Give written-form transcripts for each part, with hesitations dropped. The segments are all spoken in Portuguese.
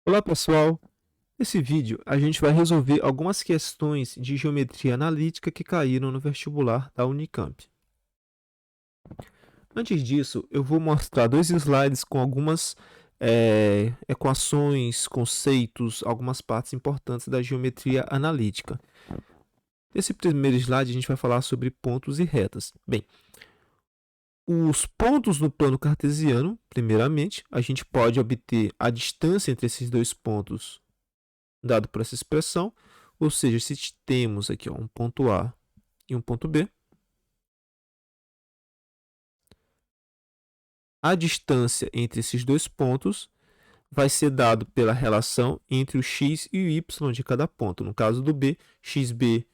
Olá pessoal, nesse vídeo a gente vai resolver algumas questões de geometria analítica que caíram no vestibular da Unicamp. Antes disso, eu vou mostrar dois slides com algumas equações, conceitos, algumas partes importantes da geometria analítica. Nesse primeiro slide a gente vai falar sobre pontos e retas. Bem, os pontos no plano cartesiano, primeiramente, a gente pode obter a distância entre esses dois pontos dado por essa expressão, ou seja, se temos aqui um ponto A e um ponto B, a distância entre esses dois pontos vai ser dado pela relação entre o x e o y de cada ponto. No caso do B, xb,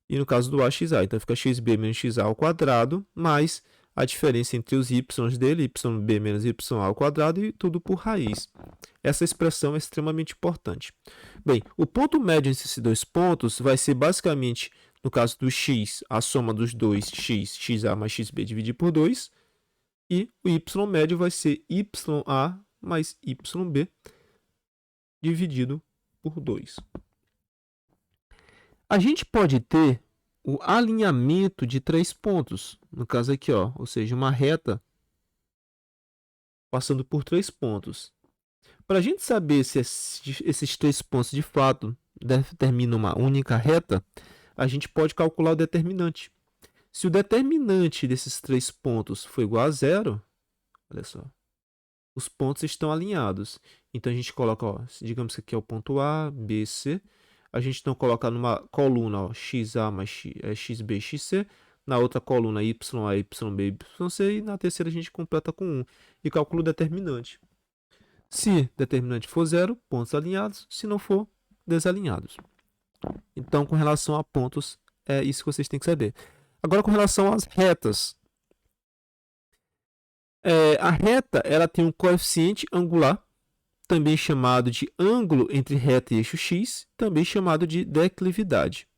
e no caso do A, xa. Então, fica xb menos xa ao quadrado, mais a diferença entre os y dele, yb menos ya ao quadrado, e tudo por raiz. Essa expressão é extremamente importante. Bem, o ponto médio entre esses dois pontos vai ser basicamente, no caso do x, a soma dos dois x, xa mais xb dividido por 2, e o y médio vai ser ya mais yb dividido por 2. A gente pode ter o alinhamento de três pontos, no caso aqui, ó, ou seja, uma reta passando por três pontos. Para a gente saber se esses três pontos de fato determinam uma única reta, a gente pode calcular o determinante. Se o determinante desses três pontos for igual a zero, olha só, os pontos estão alinhados. Então a gente coloca, ó, digamos que aqui é o ponto A, B, C. A gente então coloca numa coluna, ó, xa mais xb, xc. Na outra coluna, ya, yb, yc. E na terceira a gente completa com 1 e calcula o determinante. Se determinante for zero, pontos alinhados. Se não for, desalinhados. Então, com relação a pontos, é isso que vocês têm que saber. Agora, com relação às retas. A reta ela tem um coeficiente angular, também chamado de ângulo entre reta e eixo x, também chamado de declividade.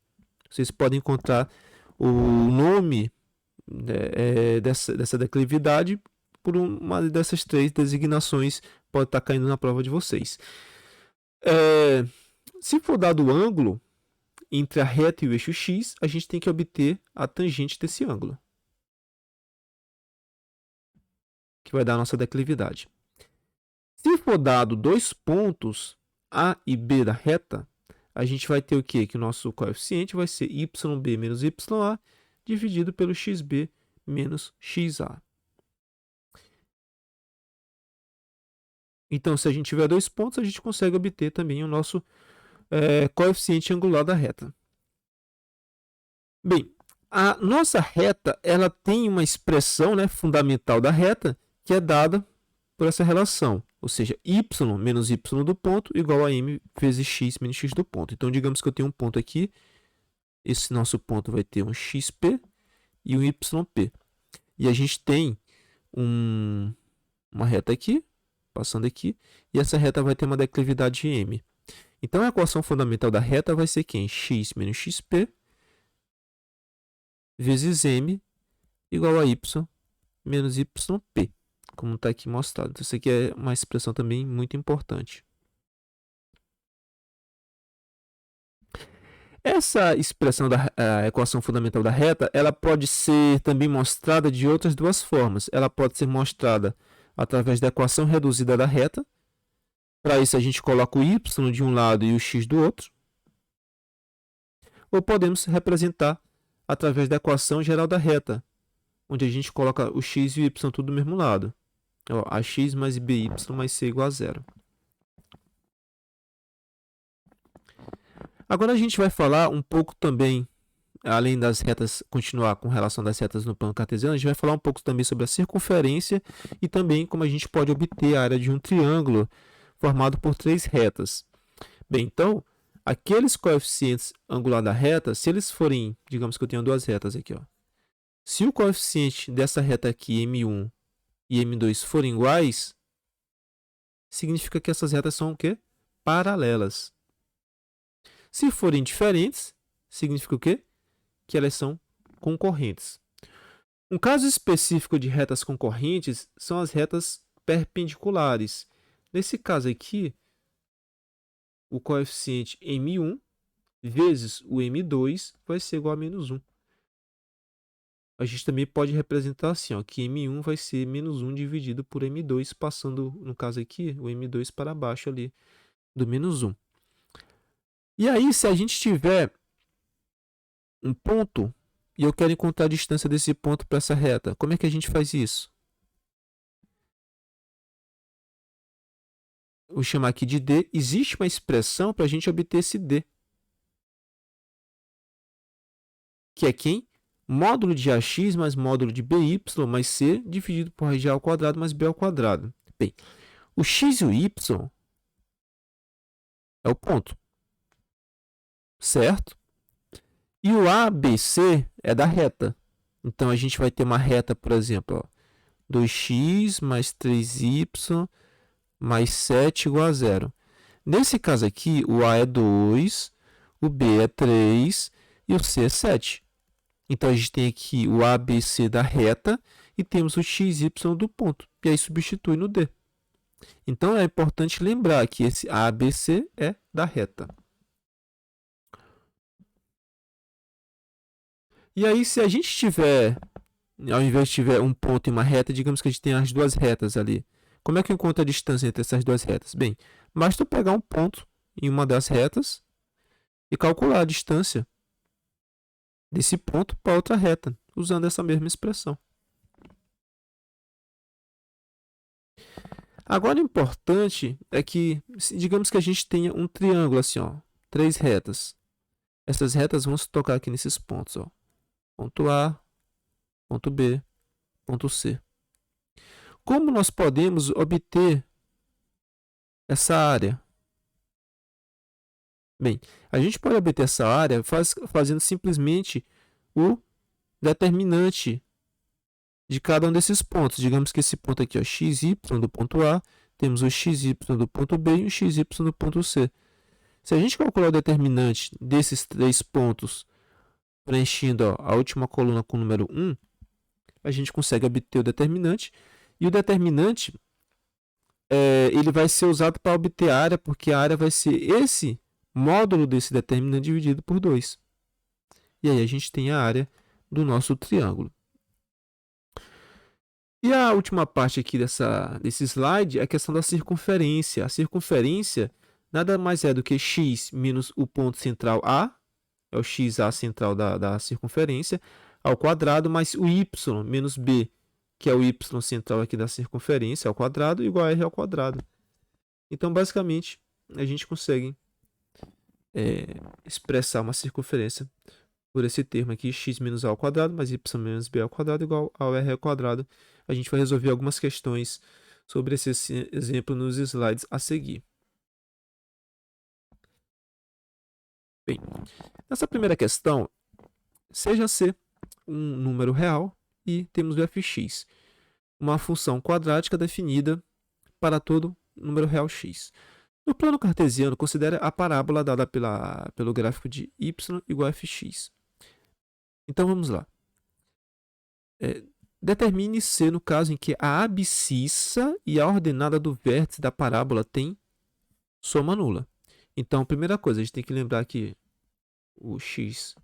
Vocês podem encontrar o nome dessa declividade por uma dessas três designações, pode estar caindo na prova de vocês. Se for dado o ângulo entre a reta e o eixo x, a gente tem que obter a tangente desse ângulo, que vai dar a nossa declividade. Se for dado dois pontos A e B da reta, a gente vai ter o quê? Que o nosso coeficiente vai ser yb menos ya dividido pelo xb menos xa. Então, se a gente tiver dois pontos, a gente consegue obter também o nosso coeficiente angular da reta. Bem, a nossa reta ela tem uma expressão, né, fundamental da reta, que é dada por essa relação, ou seja, y menos y do ponto igual a m vezes x menos x do ponto. Então, digamos que eu tenho um ponto aqui, esse nosso ponto vai ter um xp e um yp. E a gente tem uma reta aqui, passando aqui, e essa reta vai ter uma declividade de m. Então, a equação fundamental da reta vai ser quem? X menos xp vezes m igual a y menos yp, como está aqui mostrado. Então, isso aqui é uma expressão também muito importante. Essa expressão da equação fundamental da reta, ela pode ser também mostrada de outras duas formas. Ela pode ser mostrada através da equação reduzida da reta. Para isso, a gente coloca o y de um lado e o x do outro. Ou podemos representar através da equação geral da reta, onde a gente coloca o x e o y tudo do mesmo lado. Ó, ax mais by mais c igual a zero. Agora a gente vai falar um pouco também, além das retas, continuar com relação das retas no plano cartesiano, a gente vai falar um pouco também sobre a circunferência e também como a gente pode obter a área de um triângulo formado por três retas. Bem, então, aqueles coeficientes angular da reta, se eles forem, digamos que eu tenho duas retas aqui, ó. Se o coeficiente dessa reta aqui, M1 e M2, forem iguais, significa que essas retas são o quê? Paralelas. Se forem diferentes, significa o quê? Que elas são concorrentes. Um caso específico de retas concorrentes são as retas perpendiculares. Nesse caso aqui, o coeficiente M1 vezes o M2 vai ser igual a menos 1. A gente também pode representar assim, ó, que M1 vai ser menos 1 dividido por M2, passando, no caso aqui, o M2 para baixo ali do menos 1. E aí, se a gente tiver um ponto e eu quero encontrar a distância desse ponto para essa reta, como é que a gente faz isso? Vou chamar aqui de D. Existe uma expressão para a gente obter esse D. Que é quem? Módulo de AX mais módulo de BY mais C dividido por radial ao quadrado mais B ao quadrado. Bem, o X e o Y é o ponto, certo? E o ABC é da reta. Então, a gente vai ter uma reta, por exemplo, ó, 2x mais 3y mais 7 igual a 0. Nesse caso aqui, o A é 2, o B é 3 e o C é 7. Então, a gente tem aqui o ABC da reta e temos o XY do ponto. E aí, substitui no D. Então, é importante lembrar que esse ABC é da reta. E aí, se a gente tiver, ao invés de tiver um ponto e uma reta, digamos que a gente tem as duas retas ali. Como é que eu encontro a distância entre essas duas retas? Bem, basta eu pegar um ponto em uma das retas e calcular a distância desse ponto para outra reta, usando essa mesma expressão. Agora, o importante é que, digamos que a gente tenha um triângulo assim, ó, 3 retas. Essas retas vão se tocar aqui nesses pontos, ó. Ponto A, ponto B, ponto C. Como nós podemos obter essa área? Bem, a gente pode obter essa área fazendo simplesmente o determinante de cada um desses pontos. Digamos que esse ponto aqui, ó, xy do ponto A, temos o xy do ponto B e o xy do ponto C. Se a gente calcular o determinante desses 3 pontos, preenchendo, ó, a última coluna com o número 1, a gente consegue obter o determinante. E o determinante ele vai ser usado para obter a área, porque a área vai ser esse módulo desse determinante dividido por 2. E aí a gente tem a área do nosso triângulo. E a última parte aqui desse slide é a questão da circunferência. A circunferência nada mais é do que x menos o ponto central A, é o xa central da circunferência, ao quadrado, mais o y menos b, que é o y central aqui da circunferência, ao quadrado, igual a r ao quadrado. Então, basicamente, a gente consegue expressar uma circunferência por esse termo aqui, x menos a ao quadrado, mais y menos b ao quadrado, igual ao r ao quadrado. A gente vai resolver algumas questões sobre esse exemplo nos slides a seguir. Bem, nessa primeira questão, seja C um número real e temos o fx, uma função quadrática definida para todo número real x. No plano cartesiano, considere a parábola dada pelo gráfico de y igual a fx. Então, vamos lá. Determine C no caso em que a abscissa e a ordenada do vértice da parábola têm soma nula. Então, primeira coisa, a gente tem que lembrar que o x,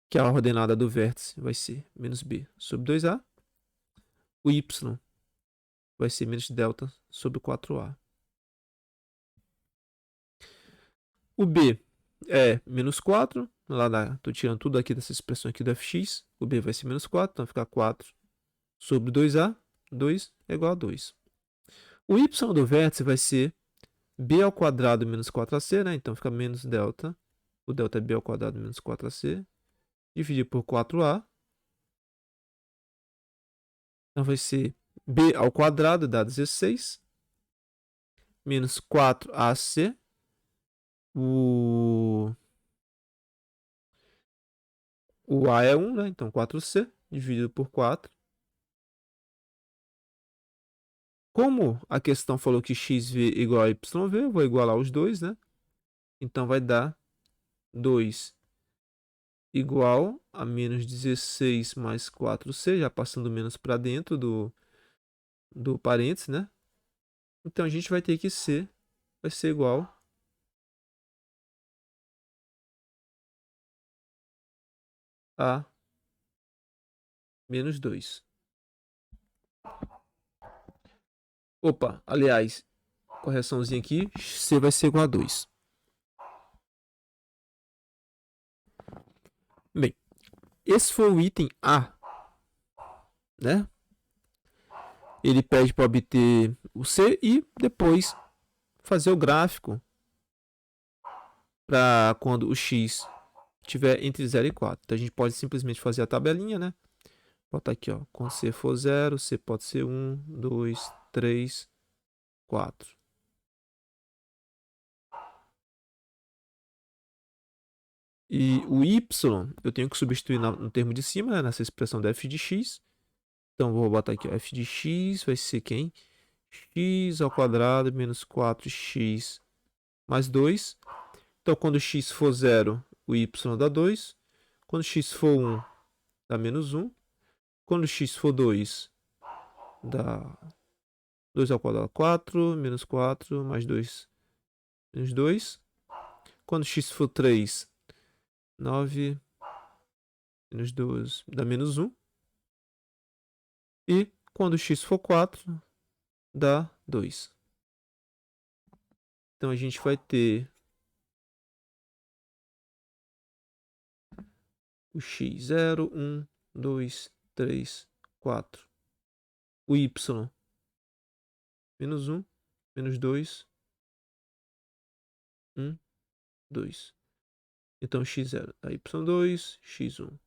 que é a ordenada do vértice, vai ser menos b sobre 2a. O y vai ser menos delta sobre 4a. O b é menos 4. Estou tirando tudo aqui dessa expressão aqui do fx. O b vai ser menos 4, então fica 4 sobre 2a. 2 é igual a 2. O y do vértice vai ser b ao quadrado menos 4ac, né? Então fica menos delta. O delta é b ao quadrado menos 4ac. Dividir por 4a. Então vai ser b ao quadrado dá 16. Menos 4ac. O A é 1, né? Então 4c dividido por 4. Como a questão falou que xv igual a yv, eu vou igualar os dois, né? Então vai dar 2 igual a menos 16 mais 4c, já passando menos para dentro do parênteses, né? Então a gente vai ter que C vai ser igual A menos 2. Opa, aliás, correçãozinha aqui, C vai ser igual a 2. Bem, esse foi o item A, né? Ele pede para obter o C e depois fazer o gráfico para quando o X estiver entre 0 e 4. Então a gente pode simplesmente fazer a tabelinha, né? Botar aqui, ó. Quando C for 0, C pode ser 1, 2, 3, 4. E o Y eu tenho que substituir no termo de cima, né? Nessa expressão da f de x. Então vou botar aqui, ó. F de x vai ser quem? X ao quadrado menos 4x mais 2. Então quando x for 0, o y dá 2. Quando x for 1, dá menos 1. Quando x for 2, dá 2 ao quadrado 4, menos 4, mais 2, menos 2. Quando x for 3, 9, menos 2, dá menos 1. E quando x for 4, dá 2. Então a gente vai ter o x 0, 1, 2, 3, 4. O y menos 1, menos 2, 1, 2. Então x0 dá y2, x1.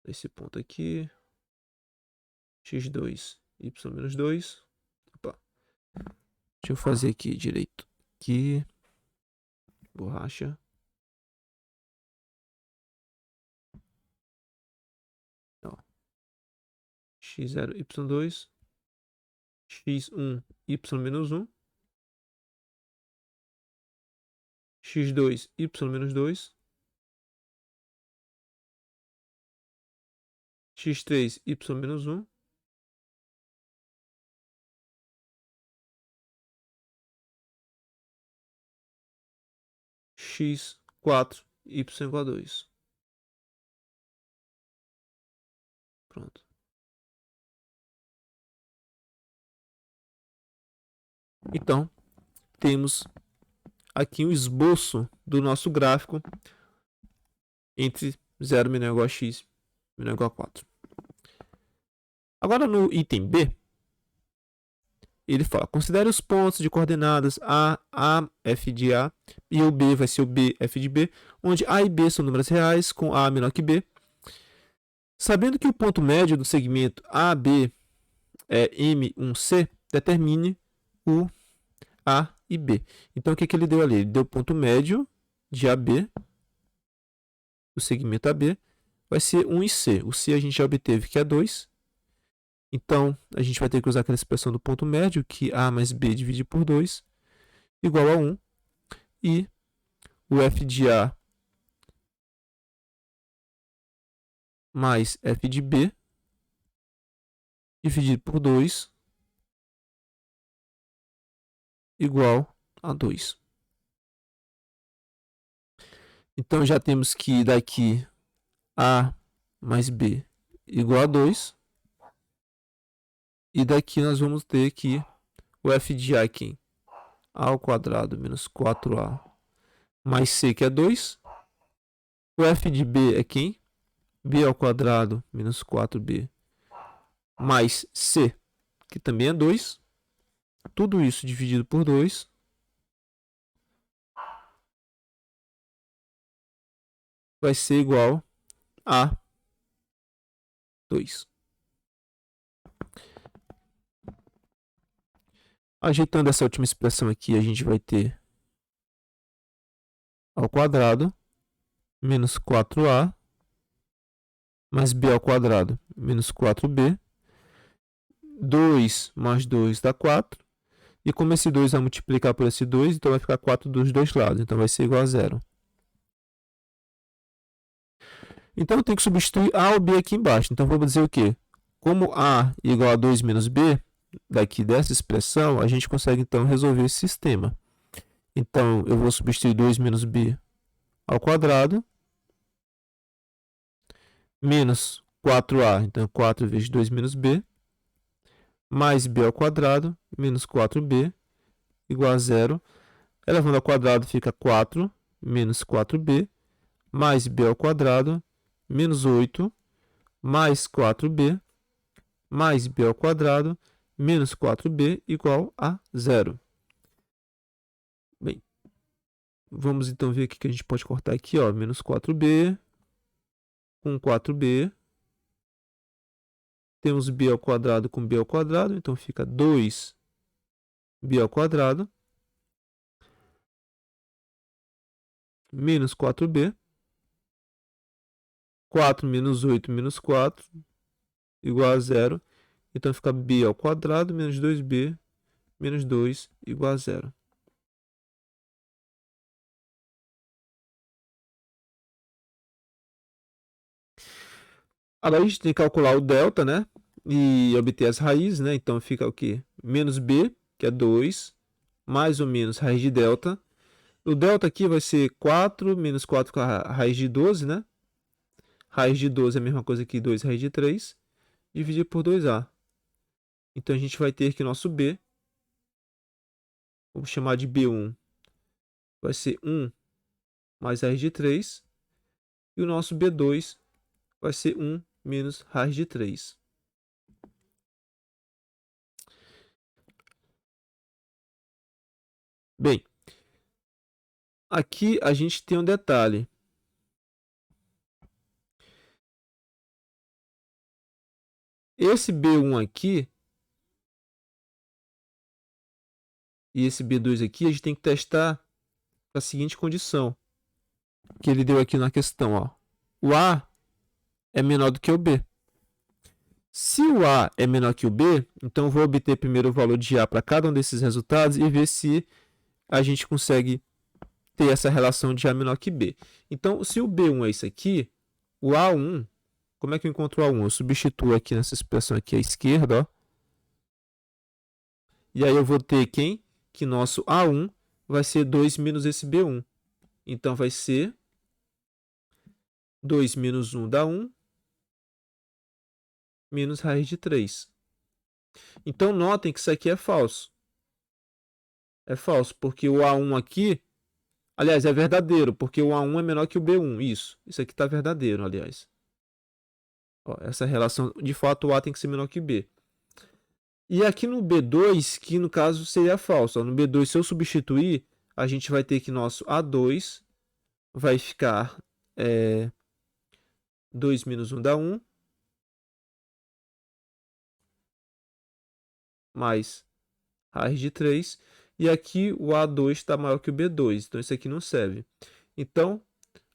Esse ponto aqui. x2, y menos 2. Opa. Deixa eu fazer aqui direito. Aqui. Borracha. Ó. x0, y2. x1, y menos 1. x2, y menos 2. x3, y menos 1. x4, y igual a 2. Pronto. Então, temos aqui um esboço do nosso gráfico entre 0 menor ou igual a x menor ou igual a 4. Agora no item B, ele fala, considere os pontos de coordenadas A, F de A, e o B vai ser o B, F de B, onde A e B são números reais, com A menor que B. Sabendo que o ponto médio do segmento AB é M1C, determine o A e B. Então, o que ele deu ali? Ele deu o ponto médio de AB, do segmento AB, vai ser 1 e C. O C a gente já obteve que é 2. Então, a gente vai ter que usar aquela expressão do ponto médio, que A mais B dividido por 2, igual a 1. E o F de A mais F de B dividido por 2 igual a 2. Então, já temos que daqui A mais B igual a 2. E daqui nós vamos ter que o F de A aqui, A ao quadrado menos 4A mais C, que é 2. O F de B é quem? B ao quadrado menos 4B mais C, que também é 2. Tudo isso dividido por 2. Vai ser igual a 2. Ajeitando essa última expressão aqui, a gente vai ter ao quadrado menos 4A mais B ao quadrado menos 4B. 2 mais 2 dá 4. E como esse 2 vai multiplicar por esse 2, então vai ficar 4 dos dois lados. Então vai ser igual a 0. Então eu tenho que substituir A ou B aqui embaixo. Então vamos dizer o quê? Como A igual a 2 menos B, daqui dessa expressão, a gente consegue então resolver esse sistema. Então eu vou substituir 2 menos B ao quadrado menos 4a, então 4 vezes 2 menos b, mais b ao quadrado, menos 4b, igual a zero. Elevando ao quadrado fica 4 menos 4b, mais b ao quadrado, menos 8, mais 4b, mais b ao quadrado, menos 4b, igual a zero. Bem, vamos então ver o que a gente pode cortar aqui, ó, menos 4b, com 4b, temos b ao quadrado com b ao quadrado, então fica 2b ao quadrado, menos 4b, 4 menos 8 menos 4, igual a zero. Então fica b ao quadrado menos 2b menos 2 igual a zero. Agora a gente tem que calcular o delta, né? E obter as raízes, né? Então fica o quê? Menos b, que é 2, mais ou menos raiz de delta. O delta aqui vai ser 4 menos 4 com a raiz de 12, né? Raiz de 12 é a mesma coisa que 2 raiz de 3, dividido por 2a. Então a gente vai ter que nosso b, vamos chamar de b1, vai ser 1 mais raiz de 3. E o nosso b2 vai ser 1 menos raiz de 3. Bem, aqui a gente tem um detalhe. Esse B1 aqui e esse B2 aqui, a gente tem que testar a seguinte condição que ele deu aqui na questão, ó. O A é menor do que o B. Se o A é menor que o B, então eu vou obter primeiro o valor de A para cada um desses resultados e ver se a gente consegue ter essa relação de A menor que B. Então, se o B1 é isso aqui, o A1, como é que eu encontro o A1? Eu substituo aqui nessa expressão aqui à esquerda, ó. E aí eu vou ter quem? Que nosso A1 vai ser 2 menos esse B1. Então vai ser 2 menos 1 dá 1, menos raiz de 3. Então notem que isso aqui é falso. É falso, porque o A1 aqui, aliás, é verdadeiro, porque o A1 é menor que o B1. Isso aqui está verdadeiro, aliás. Ó, essa relação, de fato, o A tem que ser menor que o B. E aqui no B2, que no caso seria falso. Ó, no B2, se eu substituir, a gente vai ter que nosso A2 vai ficar 2 menos 1 dá 1, mais raiz de 3. E aqui o A2 está maior que o B2, então isso aqui não serve. Então,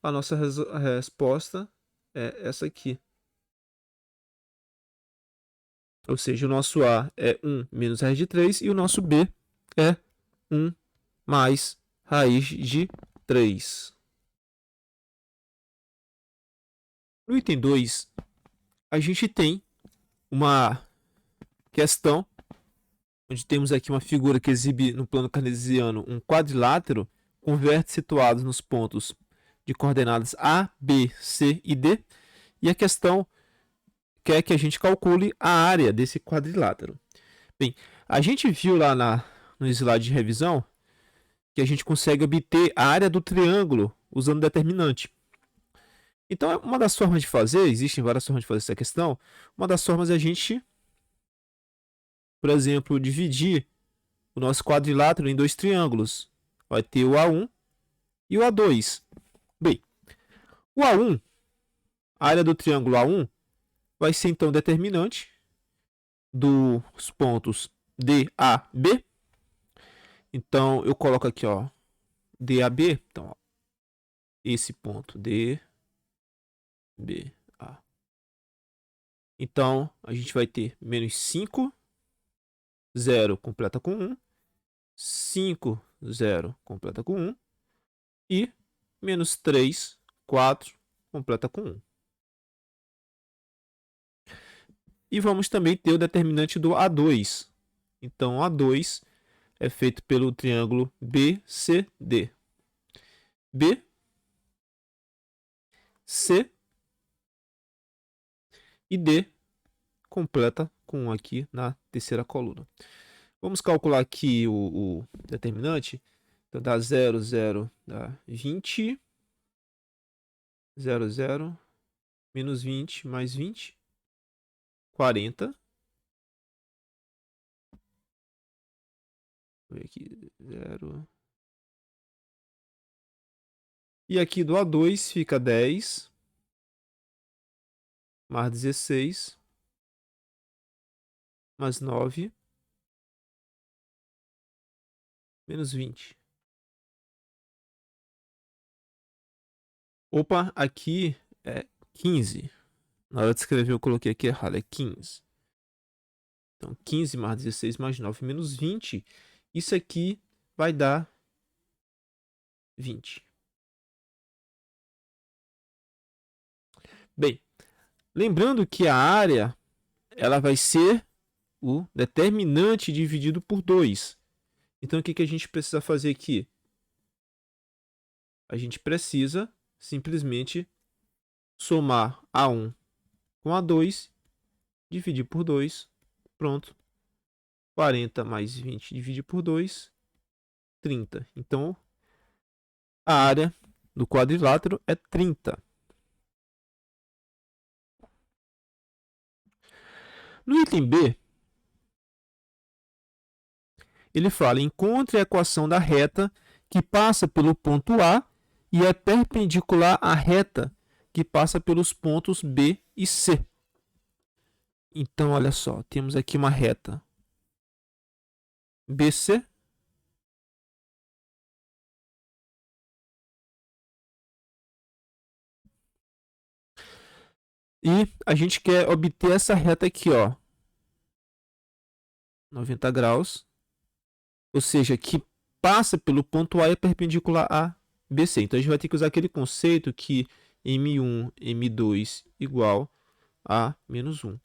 a nossa resposta é essa aqui. Ou seja, o nosso A é 1 menos raiz de 3 e o nosso B é 1 mais raiz de 3. No item 2, a gente tem uma questão onde temos aqui uma figura que exibe no plano cartesiano um quadrilátero com vértices situados nos pontos de coordenadas A, B, C e D. E a questão quer que a gente calcule a área desse quadrilátero. Bem, a gente viu lá no slide de revisão que a gente consegue obter a área do triângulo usando determinante. Então, uma das formas de fazer, existem várias formas de fazer essa questão, uma das formas é a gente, por exemplo, dividir o nosso quadrilátero em dois triângulos. Vai ter o A1 e o A2. Bem, o A1, a área do triângulo A1, vai ser então determinante dos pontos D, A, B. Então, eu coloco aqui, ó, D, A, B. Então, ó, esse ponto D, B, A. Então, a gente vai ter menos 5, 0 completa com 1, 5, 0 completa com 1 e menos 3, 4 completa com 1. E vamos também ter o determinante do A2. Então, A2 é feito pelo triângulo BCD. B, C E D completa com 1 aqui na terceira coluna. Vamos calcular aqui o determinante. Então, dá 0, 0, dá 20. 0, 0, menos 20, mais 20. 40. Vou ver aqui, 0. E aqui do A2 fica 10. Mais 16. Mais 9. Menos 20. Opa, aqui é 15. Na hora de escrever eu coloquei aqui errado, é 15. Então, 15 mais 16 mais 9 menos 20. Isso aqui vai dar 20. Bem, lembrando que a área ela vai ser o determinante dividido por 2. Então, o que a gente precisa fazer aqui? A gente precisa simplesmente somar A1 com A2, dividir por 2, pronto. 40 mais 20 dividir por 2, 30. Então, a área do quadrilátero é 30. No item B, ele fala: encontre a equação da reta que passa pelo ponto A e é perpendicular à reta que passa pelos pontos B e C. Então, olha só, temos aqui uma reta BC. E a gente quer obter essa reta aqui, ó, 90 graus, ou seja, que passa pelo ponto A e é perpendicular a BC. Então, a gente vai ter que usar aquele conceito que M1, M2 igual a menos 1.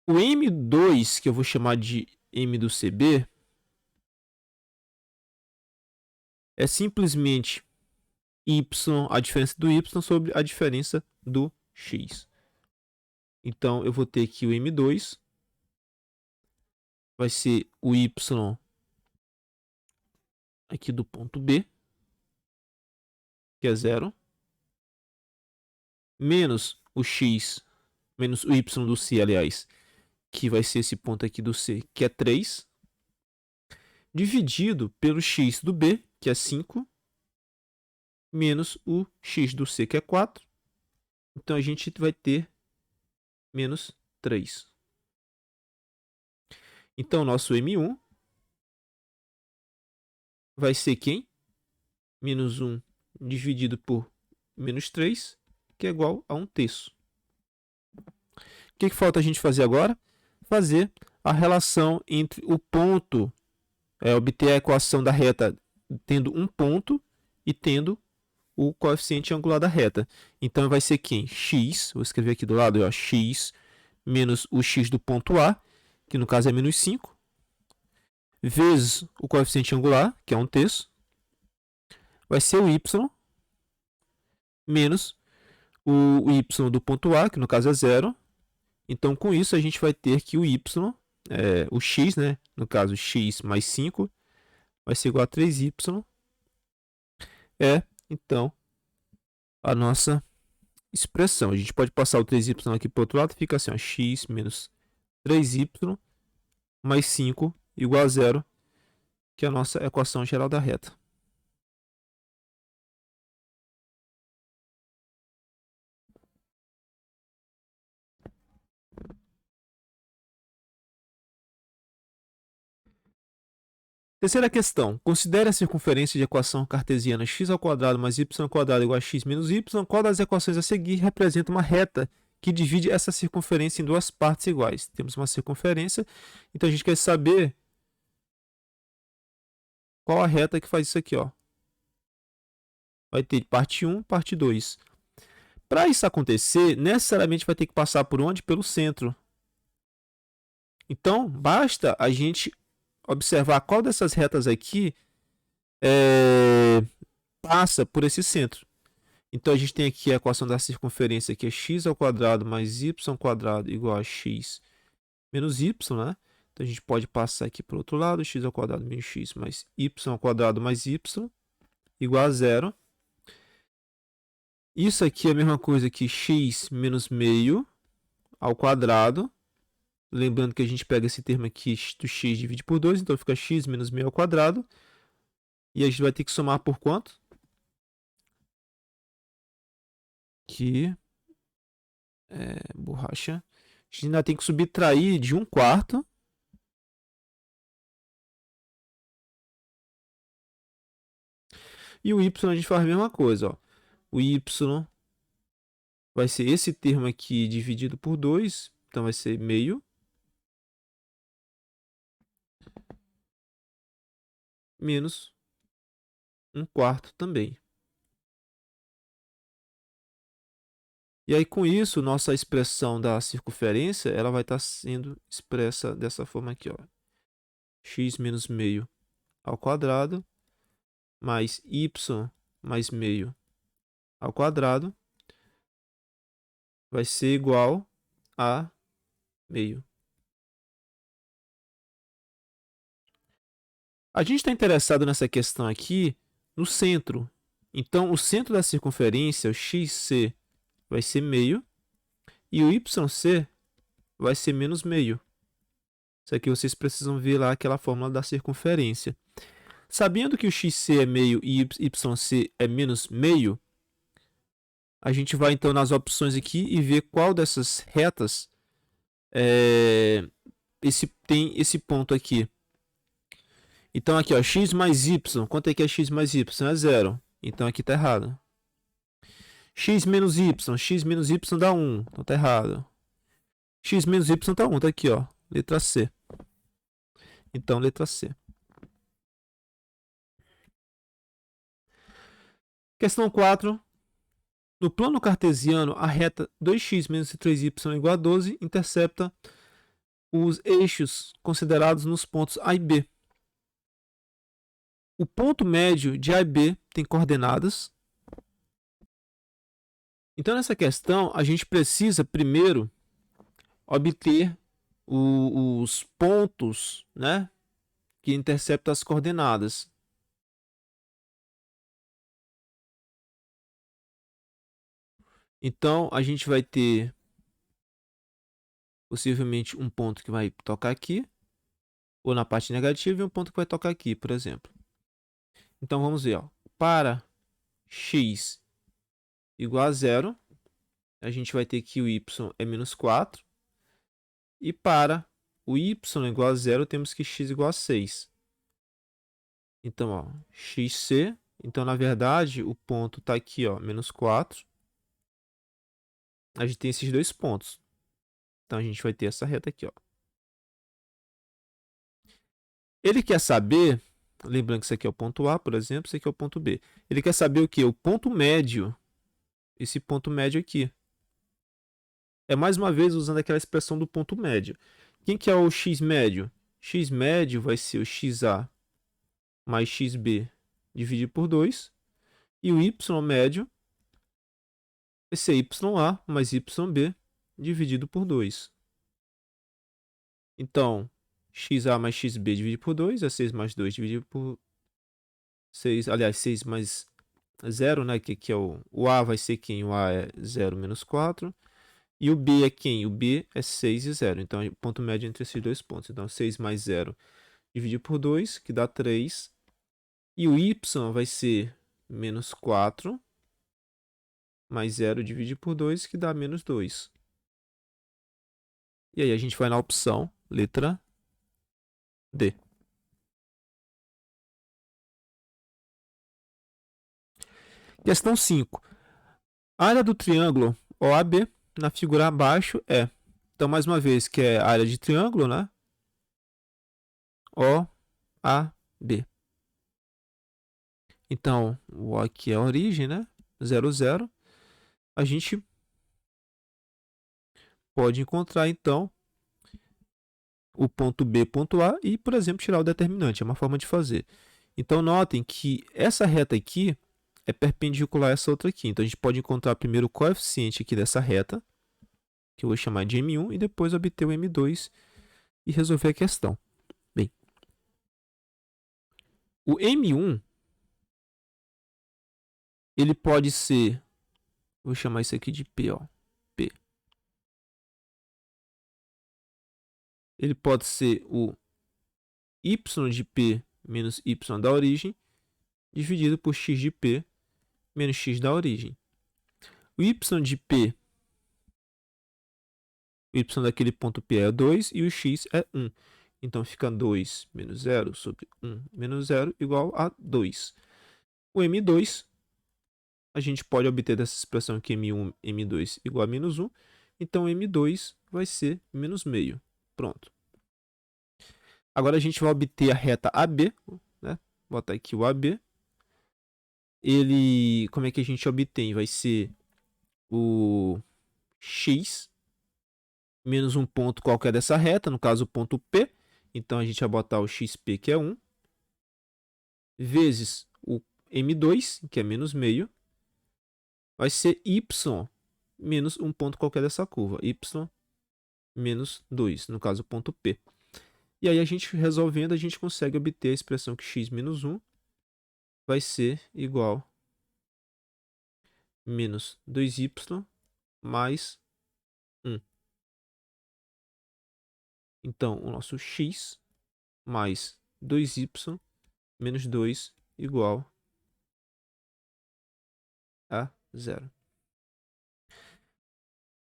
O M2, que eu vou chamar de M do CB, é simplesmente y, a diferença do y sobre a diferença do x. Então, eu vou ter que o M2 vai ser o y aqui do ponto B, que é 0, menos o x, menos o y do C, aliás, que vai ser esse ponto aqui do C, que é 3, dividido pelo x do B, que é 5, menos o x do C, que é 4. Então, a gente vai ter menos 3. Então, nosso M1 vai ser quem? Menos 1 dividido por menos 3, que é igual a 1/3. O que falta a gente fazer agora? Fazer a relação entre o ponto, obter a equação da reta tendo um ponto e tendo o coeficiente angular da reta. Então, vai ser quem? X, vou escrever aqui do lado, ó, x menos o x do ponto A, que no caso é menos 5, vezes o coeficiente angular, que é 1/3, vai ser o y menos o y do ponto A, que no caso é 0. Então, com isso, a gente vai ter que o y, o x, né? No caso, x mais 5, vai ser igual a 3y. Então, a nossa expressão. A gente pode passar o 3y aqui para o outro lado, fica assim, ó, x menos 3y mais 5 igual a 0, que é a nossa equação geral da reta. Terceira questão. Considere a circunferência de equação cartesiana x² mais y² igual a x menos y. Qual das equações a seguir representa uma reta que divide essa circunferência em duas partes iguais? Temos uma circunferência, então a gente quer saber qual a reta que faz isso aqui, ó. Vai ter parte 1, parte 2. Para isso acontecer, necessariamente vai ter que passar por onde? Pelo centro. Então, basta a gente observar qual dessas retas aqui passa por esse centro. Então, a gente tem aqui a equação da circunferência, que é x² mais y² igual a x menos y, né? Então, a gente pode passar aqui para o outro lado, x² menos x mais y² mais y igual a 0. Isso aqui é a mesma coisa que x menos meio ao quadrado. Lembrando que a gente pega esse termo aqui do x e divide por 2, então fica x menos meio ao quadrado. E a gente vai ter que somar por quanto? Aqui. Borracha. A gente ainda tem que subtrair de 1/4. E o y a gente faz a mesma coisa, ó. O y vai ser esse termo aqui dividido por 2, então vai ser meio. Menos 1/4 também. E aí, com isso, nossa expressão da circunferência, ela vai estar sendo expressa dessa forma aqui, ó. X menos meio ao quadrado, mais y mais meio ao quadrado, vai ser igual a meio. A gente está interessado nessa questão aqui no centro. Então, o centro da circunferência, o xc, vai ser meio, e o YC vai ser menos meio. Isso aqui vocês precisam ver lá aquela fórmula da circunferência. Sabendo que o XC é meio e YC é menos meio, a gente vai então nas opções aqui e ver qual dessas retas tem esse ponto aqui. Então aqui, ó, x mais y. Quanto é que é x mais y? É 0. Então aqui está errado. X menos y dá 1. Então está errado. X menos y dá 1. Está aqui, ó. Letra C. Então, letra C. Questão 4. No plano cartesiano, a reta 2x menos 3y igual a 12 intercepta os eixos considerados nos pontos A e B. O ponto médio de A e B tem coordenadas. Então, nessa questão, a gente precisa primeiro obter os pontos, né, que interceptam as coordenadas. Então, a gente vai ter possivelmente um ponto que vai tocar aqui, ou na parte negativa, e um ponto que vai tocar aqui, por exemplo. Então, vamos ver, ó. Para x igual a 0, a gente vai ter que o y é menos 4. E para o y igual a 0, temos que x igual a 6. Então, ó, xc. Então, na verdade, o ponto está aqui, ó, menos 4. A gente tem esses dois pontos. Então, a gente vai ter essa reta aqui, ó. Ele quer saber, lembrando que isso aqui é o ponto A, por exemplo, isso aqui é o ponto B. Ele quer saber o quê? O ponto médio. Esse ponto médio aqui. É mais uma vez usando aquela expressão do ponto médio. Quem que é o x médio? X médio vai ser o xa mais xb dividido por 2. E o y médio vai ser ya mais yb dividido por 2. Então, xa mais xb dividido por 2 é 6 mais 2 dividido por 6. Aliás, 6 mais 0, né? Que é o a vai ser quem? O a é 0 menos 4. E o b é quem? O b é 6 e 0. Então, o ponto médio entre esses dois pontos. Então, 6 mais 0 dividido por 2, que dá 3. E o y vai ser menos 4 mais 0 dividido por 2, que dá menos 2. E aí a gente vai na opção letra D. Questão 5. A área do triângulo OAB na figura abaixo é... Então, mais uma vez, que é a área de triângulo, né? OAB. Então, o O aqui é a origem, né? 0, 0. A gente pode encontrar, então, o ponto B, ponto A e, por exemplo, tirar o determinante. É uma forma de fazer. Então, notem que essa reta aqui é perpendicular a essa outra aqui. Então, a gente pode encontrar primeiro o coeficiente aqui dessa reta, que eu vou chamar de M1, e depois obter o M2 e resolver a questão. Bem, o M1, ele pode ser, vou chamar isso aqui de P, ó, P. Ele pode ser o y de P menos y da origem, dividido por x de P menos x da origem. O y de P, o y daquele ponto P é 2 e o x é 1. Então, fica 2 menos 0 sobre 1 menos 0 igual a 2. O M2, a gente pode obter dessa expressão aqui M1, M2 igual a menos 1. Então, M2 vai ser menos meio. Pronto. Agora, a gente vai obter a reta AB, né? Vou botar aqui o AB. Ele, como é que a gente obtém? Vai ser o x menos um ponto qualquer dessa reta, no caso o ponto P. Então, a gente vai botar o xp, que é 1, vezes o M2, que é menos meio, vai ser y menos um ponto qualquer dessa curva, y menos 2, no caso o ponto P. E aí, a gente resolvendo, a gente consegue obter a expressão que x menos 1 vai ser igual a menos 2y mais 1. Então, o nosso x mais 2y menos 2 igual a 0.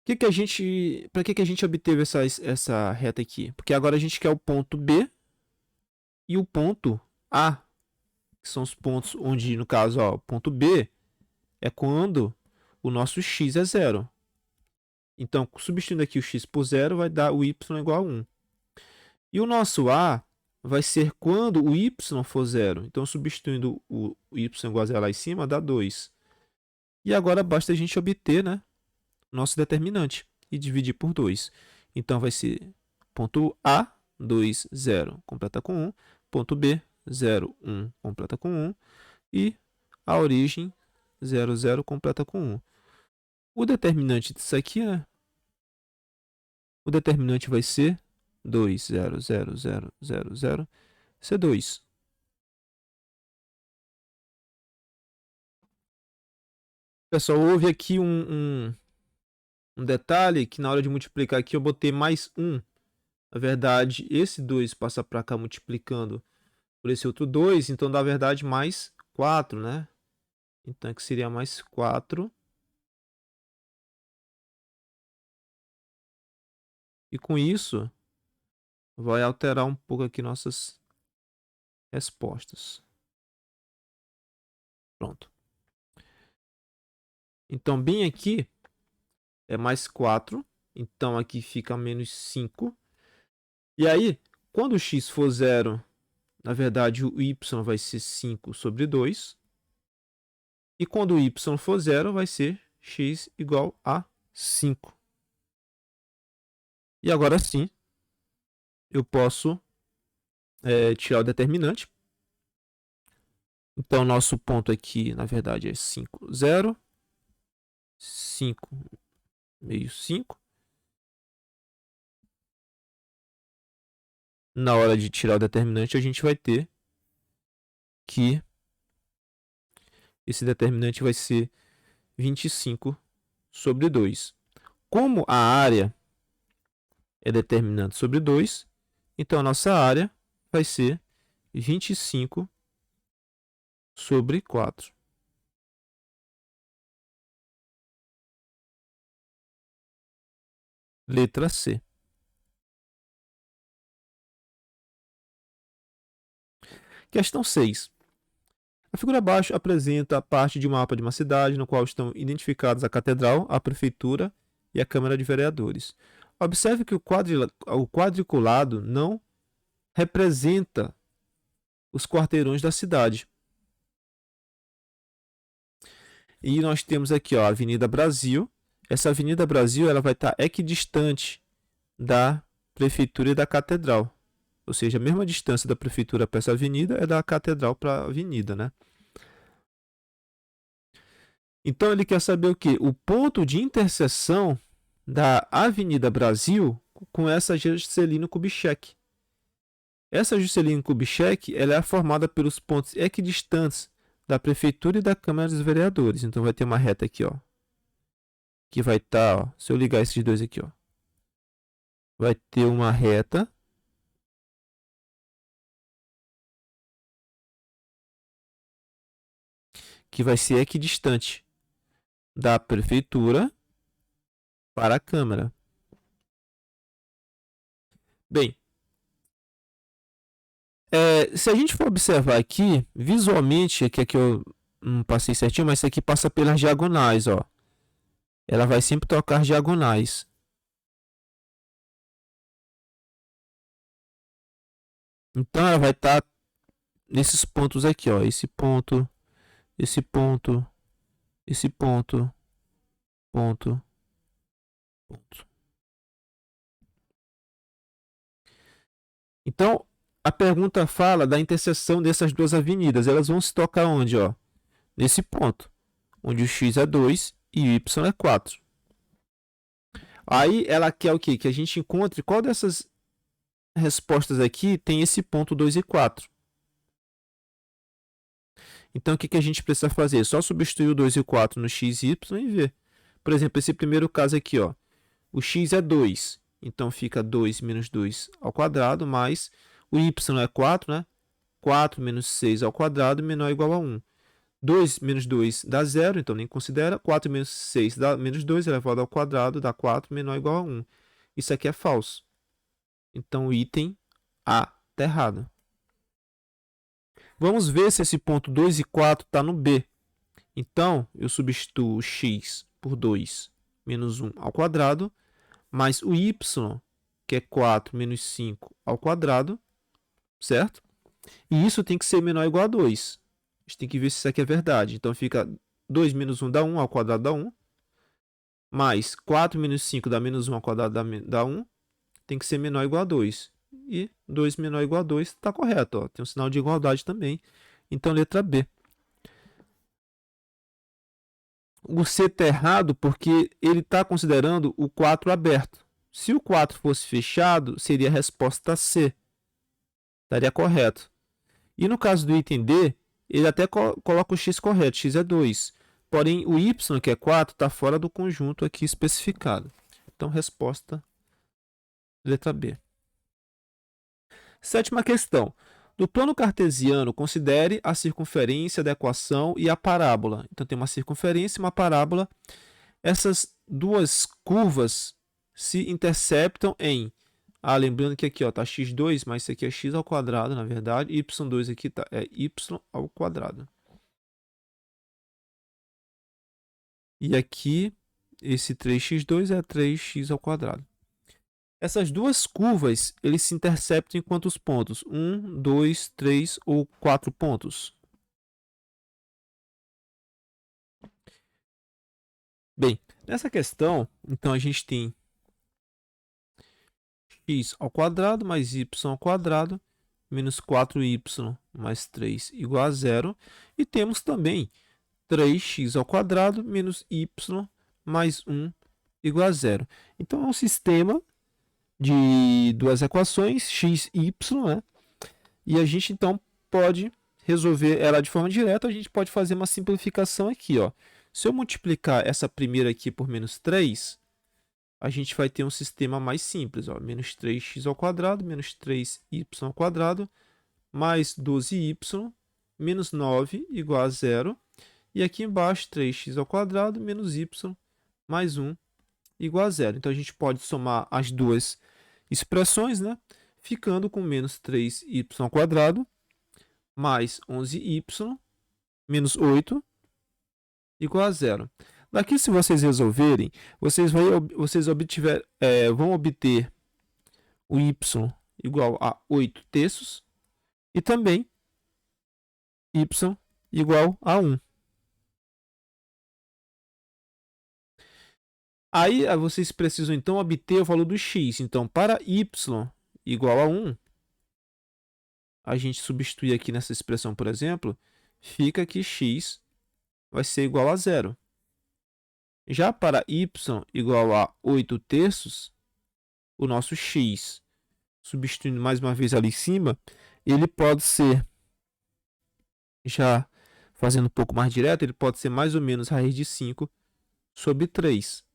Para que a gente obteve essa reta aqui? Porque agora a gente quer o ponto B e o ponto A, que são os pontos onde, no caso, ó, o ponto B é quando o nosso x é 0. Então, substituindo aqui o x por 0, vai dar o y igual a 1. E o nosso A vai ser quando o y for 0. Então, substituindo o y igual a 0 lá em cima, dá 2. E agora basta a gente obter, né, nosso determinante e dividir por 2. Então, vai ser ponto A, 2, 0, completa com 1. Ponto B, 0, 1, completa com 1. E a origem, 0, 0, completa com 1. O determinante disso aqui, né? O determinante vai ser 2, 0, 0, 0, 0, 0, C2. Pessoal, houve aqui um detalhe que na hora de multiplicar aqui eu botei mais 1. Na verdade, esse 2 passa para cá multiplicando por esse outro 2, então dá, na verdade, mais 4, né? Então, aqui seria mais 4. E com isso, vai alterar um pouco aqui nossas respostas. Pronto. Então, bem aqui é mais 4. Então, aqui fica menos 5. E aí, quando o x for 0, na verdade, o y vai ser 5 sobre 2. E quando o y for 0, vai ser x igual a 5. E agora sim, eu posso tirar o determinante. Então, nosso ponto aqui, na verdade, é 5, 0. 5, meio 5. Na hora de tirar o determinante, a gente vai ter que esse determinante vai ser 25 sobre 2. Como a área é determinante sobre 2, então a nossa área vai ser 25 sobre 4. Letra C. Questão 6. A figura abaixo apresenta a parte de um mapa de uma cidade, no qual estão identificados a catedral, a prefeitura e a Câmara de Vereadores. Observe que o quadriculado não representa os quarteirões da cidade. E nós temos aqui, ó, a Avenida Brasil. Essa Avenida Brasil ela vai estar equidistante da prefeitura e da catedral. Ou seja, a mesma distância da prefeitura para essa avenida é da catedral para a avenida, né? Então ele quer saber o quê? O ponto de interseção da Avenida Brasil com essa Juscelino Kubitschek. Essa Juscelino Kubitschek ela é formada pelos pontos equidistantes da Prefeitura e da Câmara dos Vereadores. Então vai ter uma reta aqui, ó, que vai estar, se eu ligar esses dois aqui, ó, vai ter uma reta que vai ser equidistante da Prefeitura para a Câmara. Bem, se a gente for observar aqui, visualmente, aqui eu não passei certinho, mas isso aqui passa pelas diagonais, ó. Ela vai sempre tocar diagonais. Então ela vai estar nesses pontos aqui, ó. Esse ponto, esse ponto, esse ponto, ponto, ponto. Então, a pergunta fala da interseção dessas duas avenidas. Elas vão se tocar onde, ó? Nesse ponto, onde o x é 2 e o y é 4. Aí ela quer o quê? Que a gente encontre qual dessas respostas aqui tem esse ponto 2 e 4. Então, o que a gente precisa fazer? Só substituir o 2 e o 4 no x e y e ver. Por exemplo, esse primeiro caso aqui, ó, o x é 2. Então, fica 2 menos 2 ao quadrado, mais o y é 4, né? 4 menos 6 ao quadrado menor ou igual a 1. 2 menos 2 dá 0, então nem considera. 4 menos 6 dá menos 2 elevado ao quadrado dá 4 menor ou igual a 1. Isso aqui é falso. Então, o item A está errado. Vamos ver se esse ponto 2 e 4 está no B. Então, eu substituo x por 2 menos 1 ao quadrado, mais o y, que é 4 menos 5 ao quadrado, certo? E isso tem que ser menor ou igual a 2. A gente tem que ver se isso aqui é verdade. Então, fica 2 menos 1 dá 1 ao quadrado dá 1, mais 4 menos 5 dá menos 1 ao quadrado dá 1, tem que ser menor ou igual a 2. E 2 menor ou igual a 2 está correto. Ó. Tem um sinal de igualdade também. Então, letra B. O C está errado porque ele está considerando o 4 aberto. Se o 4 fosse fechado, seria a resposta C. Estaria correto. E no caso do item D, ele até coloca o x correto, x é 2. Porém, o y, que é 4, está fora do conjunto aqui especificado. Então, resposta letra B. Sétima questão. Do plano cartesiano, considere a circunferência da equação e a parábola. Então, tem uma circunferência e uma parábola. Essas duas curvas se interceptam em... lembrando que aqui está x2, mas isso aqui é x ao quadrado, na verdade. Y2 aqui é y ao quadrado. E aqui, esse 3x2 é 3x ao quadrado. Essas duas curvas, eles se interceptam em quantos pontos? 1, 2, 3 ou 4 pontos? Bem, nessa questão, então a gente tem x ao quadrado mais y ao quadrado menos 4y mais 3 igual a 0. E temos também 3x ao quadrado menos y mais 1 igual a 0. Então, é um sistema de duas equações, x e y, né? E a gente, então, pode resolver ela de forma direta. A gente pode fazer uma simplificação aqui, ó. Se eu multiplicar essa primeira aqui por menos 3, a gente vai ter um sistema mais simples, ó. Menos 3x ao quadrado, menos 3y ao quadrado, mais 12y, menos 9 igual a 0. E aqui embaixo, 3x ao quadrado, menos y, mais 1 igual a 0. Então, a gente pode somar as duas expressões, né? Ficando com menos 3y ao quadrado, mais 11y, menos 8, igual a 0. Daqui, se vocês resolverem, vocês vão obter o y igual a 8 terços e também y igual a 1. Aí, vocês precisam, então, obter o valor do x. Então, para y igual a 1, a gente substitui aqui nessa expressão, por exemplo, fica que x vai ser igual a 0. Já para y igual a 8 terços, o nosso x, substituindo mais uma vez ali em cima, ele pode ser, já fazendo um pouco mais direto, ele pode ser mais ou menos raiz de 5 sobre 3.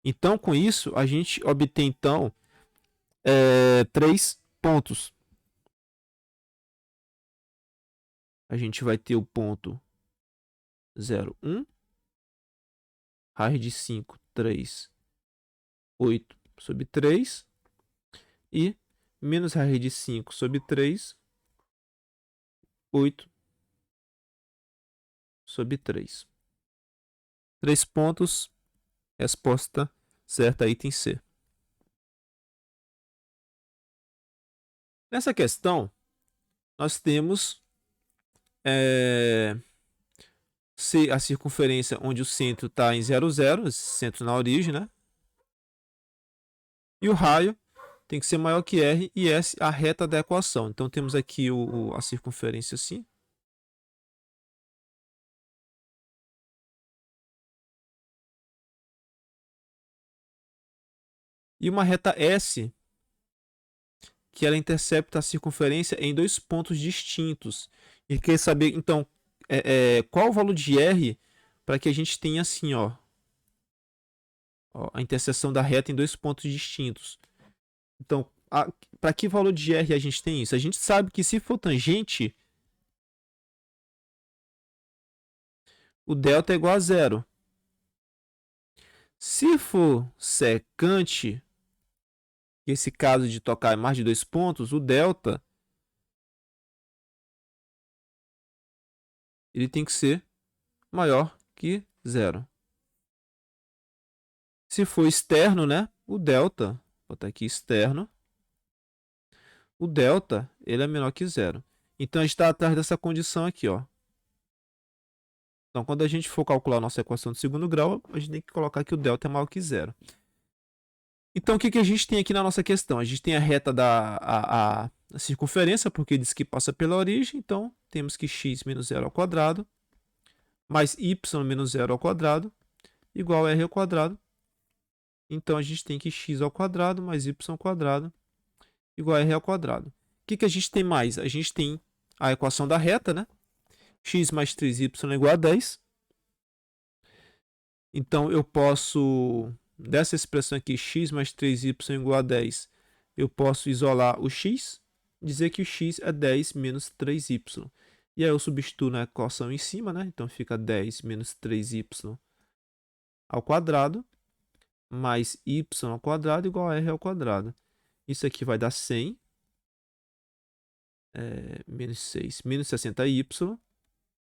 Então, com isso, a gente obtém, então, 3 pontos. A gente vai ter o ponto 0, 1, raiz de 5, 3, 8 sobre 3 e menos raiz de 5 sobre 3, 8 sobre 3. 3 pontos, resposta certa, item C. Nessa questão, nós temos a circunferência onde o centro está em 0, 0, centro na origem, né? E o raio tem que ser maior que R e S a reta da equação. Então, temos aqui a circunferência assim. E uma reta S, que ela intercepta a circunferência em 2 pontos distintos. E quer saber, então, qual o valor de R para que a gente tenha assim, ó, a interseção da reta em 2 pontos distintos. Então, para que valor de R a gente tem isso? A gente sabe que se for tangente, o delta é igual a 0. Se for secante, esse caso de tocar mais de 2 pontos, o delta ele tem que ser maior que 0. Se for externo, né, o delta, vou botar aqui externo, o delta ele é menor que 0. Então, a gente está atrás dessa condição aqui, ó. Então, quando a gente for calcular a nossa equação de segundo grau, a gente tem que colocar que o delta é maior que 0. Então, o que a gente tem aqui na nossa questão? A gente tem a reta da circunferência, porque diz que passa pela origem. Então, temos que x menos 0 ao quadrado mais y menos 0 ao quadrado igual a r ao quadrado. Então, a gente tem que x ao quadrado mais y ao quadrado igual a r ao quadrado. O que a gente tem mais? A gente tem a equação da reta, né? X mais 3y é igual a 10. Então, eu posso, dessa expressão aqui, x mais 3y igual a 10, eu posso isolar o x, dizer que o x é 10 menos 3y. E aí eu substituo na equação em cima, né? Então, fica 10 menos 3y ao quadrado mais y ao quadrado igual a r ao quadrado. Isso aqui vai dar 100 menos 6, menos 60y,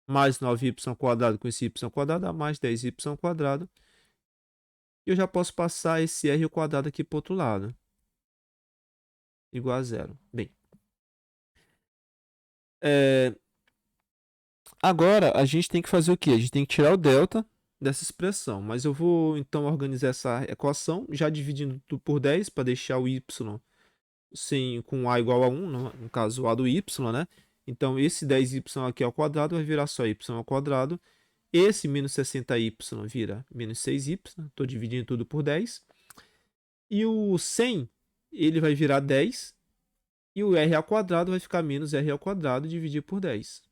mais 9y ao quadrado com esse y ao quadrado, dá mais 10y ao quadrado. E eu já posso passar esse r ao quadrado aqui para o outro lado. Igual a 0. Bem, agora a gente tem que fazer o quê? A gente tem que tirar o delta dessa expressão. Mas eu vou, então, organizar essa equação, já dividindo tudo por 10, para deixar o y com a igual a 1, no caso, a do y, né? Então, esse 10y aqui ao quadrado vai virar só y ao quadrado. Esse menos 60y vira menos 6y. Estou dividindo tudo por 10. E o 100, ele vai virar 10. E o r ao quadrado vai ficar menos r ao quadrado dividido por 10.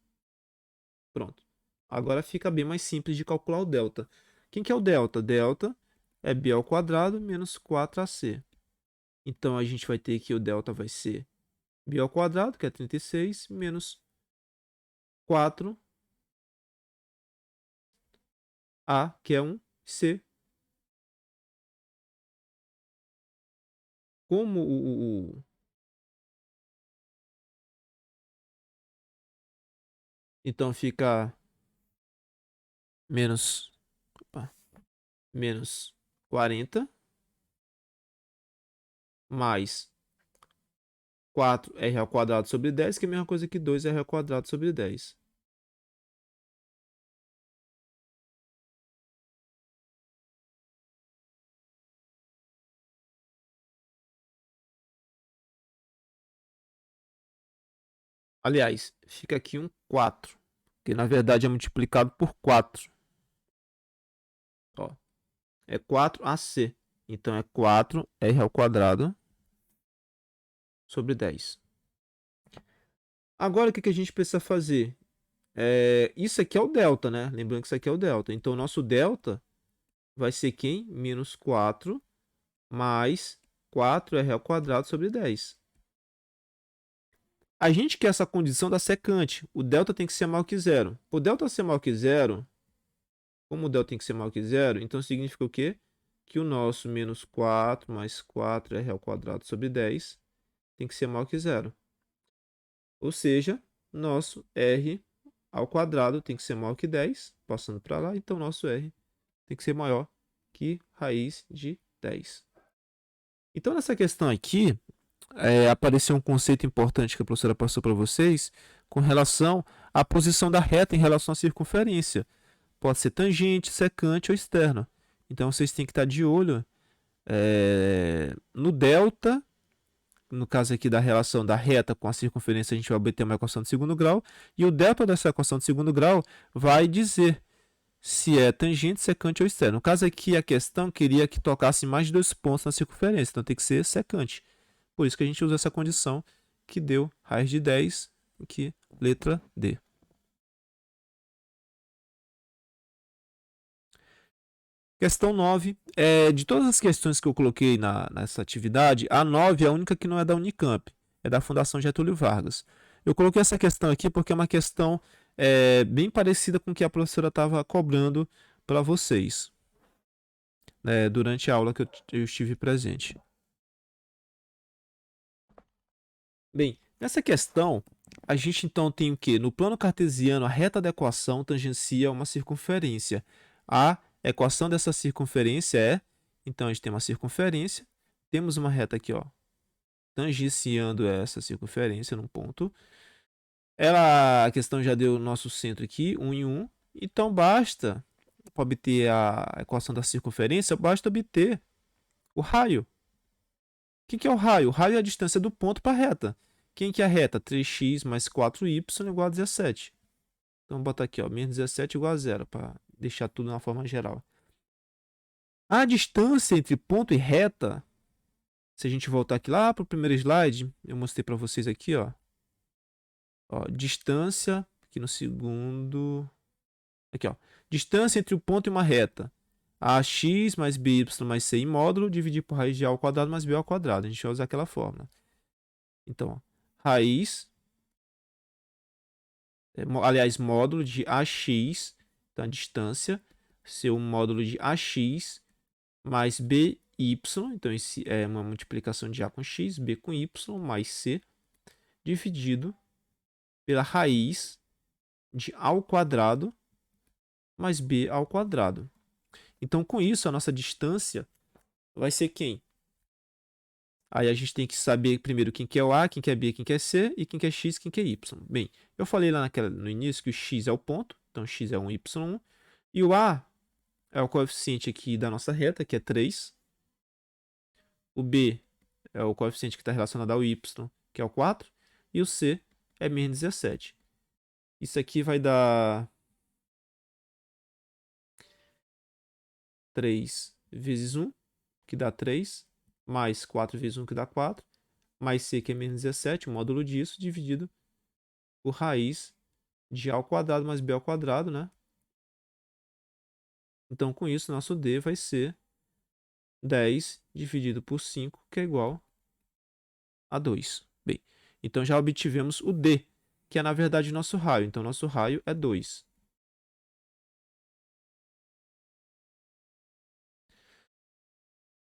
Pronto. Agora fica bem mais simples de calcular o delta. Quem que é o delta? Delta é b ao quadrado menos 4ac. Então, a gente vai ter que o delta vai ser b ao quadrado, que é 36, menos 4a, que é 1, c. Como então fica menos, menos 40 mais 4r ao quadrado sobre 10, que é a mesma coisa que 2r ao quadrado sobre 10. Aliás, fica aqui um 4, que na verdade é multiplicado por 4. Ó. é 4AC. Então, é 4R ao quadrado sobre 10. Agora, o que a gente precisa fazer? Isso aqui é o delta, né? Lembrando que isso aqui é o delta. Então, o nosso delta vai ser quem? Menos 4 mais 4R ao quadrado sobre 10. A gente quer essa condição da secante. O delta tem que ser maior que zero. O delta ser maior que zero, como o delta tem que ser maior que zero, então significa o quê? Que o nosso menos 4 mais 4R ao quadrado sobre 10 tem que ser maior que zero. Ou seja, nosso R ao quadrado tem que ser maior que 10, passando para lá, então nosso R tem que ser maior que raiz de 10. Então, nessa questão aqui, apareceu um conceito importante que a professora passou para vocês com relação à posição da reta em relação à circunferência. Pode ser tangente, secante ou externa. Então, vocês têm que estar de olho no delta. No caso aqui da relação da reta com a circunferência, a gente vai obter uma equação de segundo grau. E o delta dessa equação de segundo grau vai dizer se é tangente, secante ou externo. No caso aqui, a questão queria que tocasse mais de 2 pontos na circunferência. Então, tem que ser secante. Por isso que a gente usa essa condição que deu raiz de 10, aqui, letra D. Questão 9. De todas as questões que eu coloquei nessa atividade, a 9 é a única que não é da Unicamp, é da Fundação Getúlio Vargas. Eu coloquei essa questão aqui porque é uma questão bem parecida com o que a professora estava cobrando para vocês, né, durante a aula que eu estive presente. Bem, nessa questão, a gente então tem o que? No plano cartesiano, a reta da equação tangencia uma circunferência. A equação dessa circunferência é, então a gente tem uma circunferência, temos uma reta aqui, ó, tangenciando essa circunferência num ponto. A questão já deu o nosso centro aqui, 1 em 1. Então basta, para obter a equação da circunferência, basta obter o raio. O que é o raio? O raio é a distância do ponto para a reta. Quem que é a reta? 3x mais 4y igual a 17. Então, vou botar aqui, ó, menos 17 igual a zero, para deixar tudo na forma geral. A distância entre ponto e reta, se a gente voltar aqui lá para o primeiro slide, eu mostrei para vocês aqui, ó, distância, aqui no segundo, aqui, ó, distância entre o ponto e uma reta. Ax mais by mais c em módulo, dividir por raiz de a ao quadrado mais b ao quadrado. A gente vai usar aquela fórmula. Então, ó, raiz, aliás, módulo de ax, então a distância, ser um módulo de ax mais by, então esse é uma multiplicação de a com x, b com y, mais c, dividido pela raiz de a ao quadrado mais b ao quadrado. Então, com isso, a nossa distância vai ser quem? Aí a gente tem que saber primeiro quem que é o A, quem que é B, quem que é C, e quem que é X, quem que é Y. Bem, eu falei lá no início que o X é o ponto, então X é 1, Y1, e o A é o coeficiente aqui da nossa reta, que é 3. O B é o coeficiente que está relacionado ao Y, que é o 4. E o C é menos 17. Isso aqui vai dar 3 vezes 1, que dá 3, mais 4 vezes 1, que dá 4, mais C, que é menos 17, o módulo disso, dividido por raiz de A ao quadrado mais B ao quadrado, né? Então, com isso, nosso D vai ser 10 dividido por 5, que é igual a 2. Bem, então já obtivemos o D, que é, na verdade, nosso raio. Então, nosso raio é 2.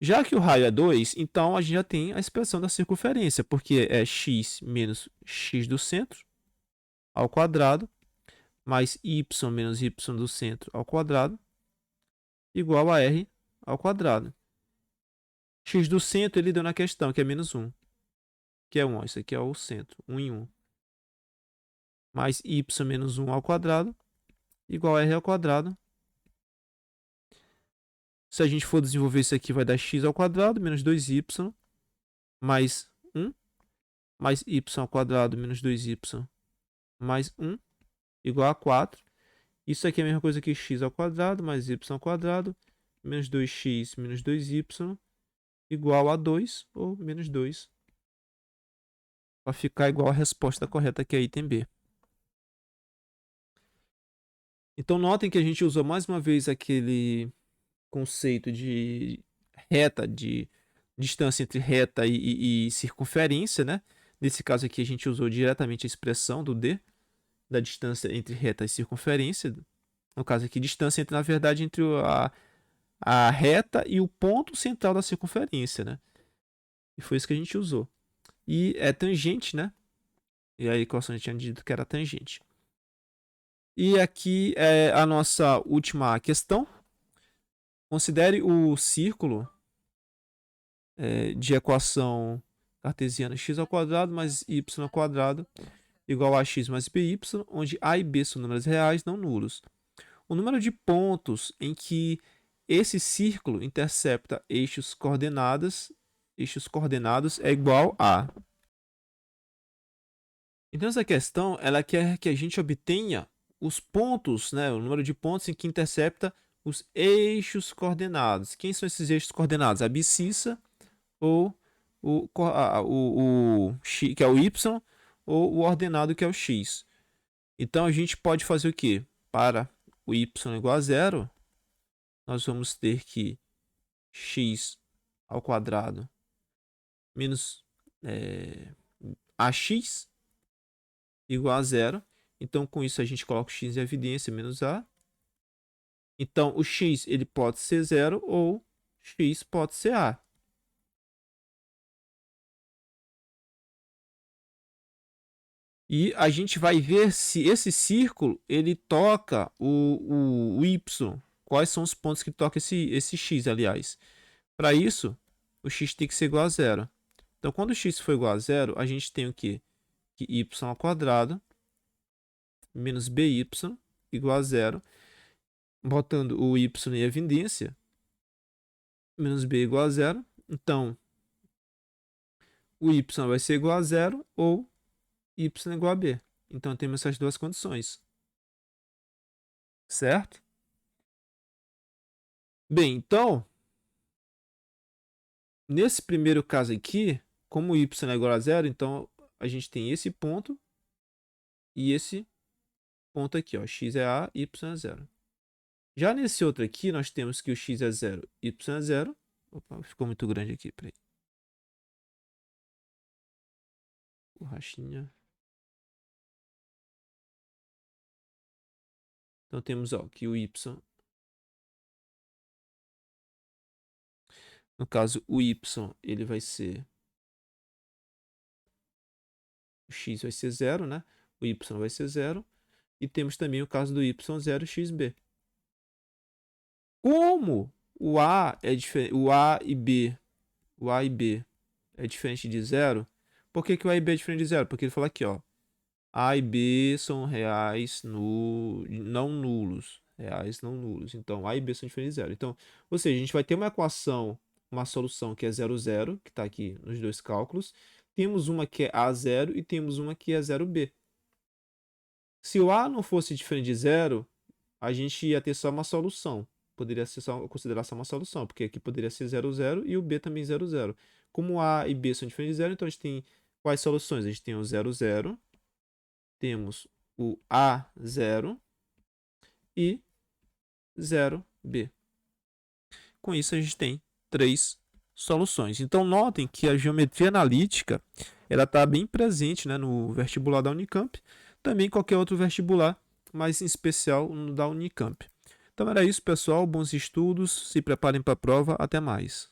Já que o raio é 2, então a gente já tem a expressão da circunferência, porque é x menos x do centro ao quadrado, mais y menos y do centro ao quadrado, igual a r ao quadrado. X do centro ele deu na questão, que é menos 1, que é 1. Isso aqui é o centro, 1 em 1. Mais y menos 1 ao quadrado, igual a r ao quadrado. Se a gente for desenvolver isso aqui, vai dar x ao quadrado menos 2y mais 1, mais y ao quadrado menos 2y mais 1, igual a 4. Isso aqui é a mesma coisa que x ao quadrado mais y ao quadrado menos 2x menos 2y igual a 2 ou menos 2. Para ficar igual a resposta correta, que é item B. Então, notem que a gente usou mais uma vez aquele conceito de reta, de distância entre reta e circunferência, né? Nesse caso aqui, a gente usou diretamente a expressão do D, da distância entre reta e circunferência. No caso aqui, distância entre, na verdade, entre a reta e o ponto central da circunferência, né? E foi isso que a gente usou. E é tangente, né? E a equação já tinha dito que era tangente. E aqui é a nossa última questão. Considere o círculo de equação cartesiana x² mais y² igual a x mais by, onde a e b são números reais, não nulos. O número de pontos em que esse círculo intercepta eixos coordenados é igual a... Então, essa questão ela quer que a gente obtenha os pontos, né, o número de pontos em que intercepta os eixos coordenados. Quem são esses eixos coordenados? A abscissa ou o x, que é o y, ou o ordenado, que é o x. Então, a gente pode fazer o quê? Para o y igual a 0, nós vamos ter que x² menos ax igual a 0. Então, com isso, a gente coloca o x em evidência, menos a. Então, o x ele pode ser 0 ou x pode ser a. E a gente vai ver se esse círculo ele toca o y. Quais são os pontos que toca esse x, aliás. Para isso, o x tem que ser igual a 0. Então, quando o x for igual a 0, a gente tem o quê? Que y² menos by igual a 0. Botando o y em evidência, menos b igual a 0. Então, o y vai ser igual a 0 ou y igual a b. Então, temos essas duas condições. Certo? Bem, então, nesse primeiro caso aqui, como y é igual a 0, então a gente tem esse ponto e esse ponto aqui, ó, x é a, y é 0. Já nesse outro aqui, nós temos que o x é 0, y é 0. Opa, ficou muito grande aqui, peraí. Borrachinha. Então temos, ó, que o y, no caso o y, ele vai ser, o x vai ser 0, né? O y vai ser 0. E temos também o caso do y0 xb. Como o a é diferente, o a e b é diferente de 0, por que o a e b é diferente de 0? Porque ele fala aqui, ó, a e b são reais não nulos. Reais não nulos. Então, a e b são diferentes de 0. Então, ou seja, a gente vai ter uma equação, uma solução que é 0, 0, que está aqui nos dois cálculos. Temos uma que é a0 e temos uma que é 0b. Se o a não fosse diferente de 0, a gente ia ter só uma solução. Poderia ser considerar só uma solução, porque aqui poderia ser 0, 0 e o b também 0, 0. Como a e b são diferentes de 0, então a gente tem quais soluções? A gente tem o 0, 0, temos o a0 e 0b. Com isso a gente tem 3 soluções. Então notem que a geometria analítica ela está bem presente, né, no vestibular da Unicamp, também qualquer outro vestibular, mas em especial no da Unicamp. Então era isso, pessoal. Bons estudos, se preparem para a prova. Até mais.